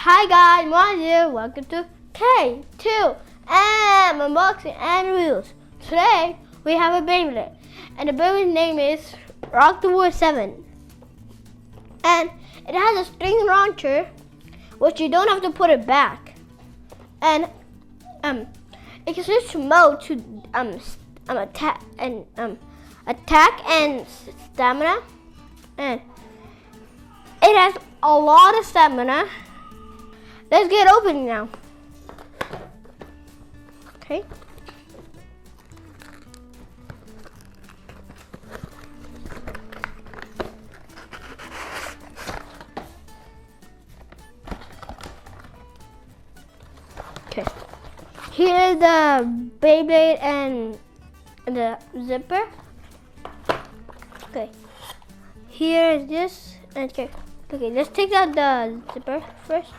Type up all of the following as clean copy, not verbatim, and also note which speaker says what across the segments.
Speaker 1: Hi guys, Muaz here. Welcome to K2M Unboxing and Reviews. Today we have a Beyblade, and the Beyblade's name is Rock the World 7. And it has a string launcher, which you don't have to put it back. And it can switch mode to attack and stamina, and it has a lot of stamina. Let's get open now. Okay. Okay. Here's the Beyblade and the zipper. Okay. Here is this. Okay. Okay. Let's take out the zipper first.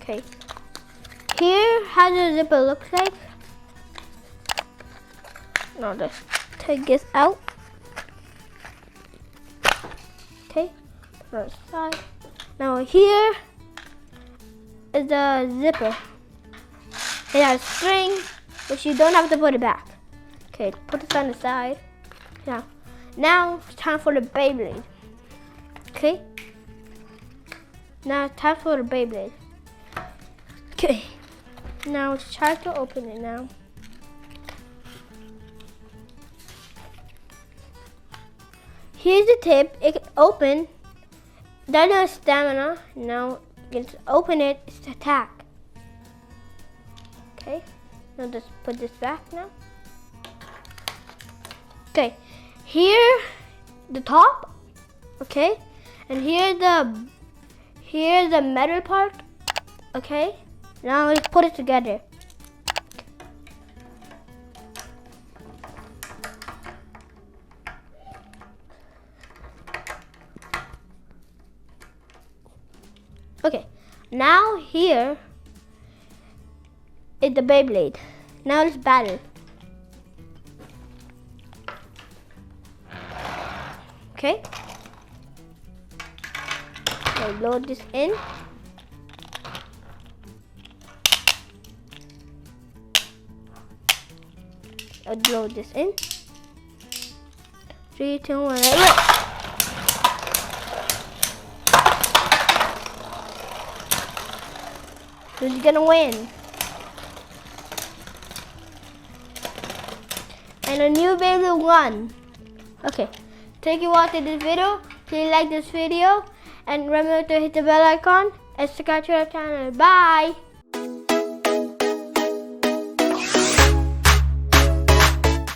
Speaker 1: Okay. Here, how the zipper looks like. Now let's take this out. Okay. Put it aside. Now here is the zipper. It has string, which you don't have to put it back. Okay, put this on the side. Now it's time for the Beyblade. Okay. Now it's time for the Beyblade. Okay. Now it's time to open it now. Here's the tip. It can open. Then there's stamina. Now you can open it. It's to attack. Okay. Now just put this back now. Okay. Here the top. Okay. And here's the metal part. Okay. Now let's put it together. Okay, now here is the Beyblade. Now let's battle. Okay. I'll load this in. I'll load this in. 3, 2, 1, right. Who's gonna win? And a new Beyblade won. Okay, thank you for watching this video. Please like this video and remember to hit the bell icon and subscribe to our channel. Bye.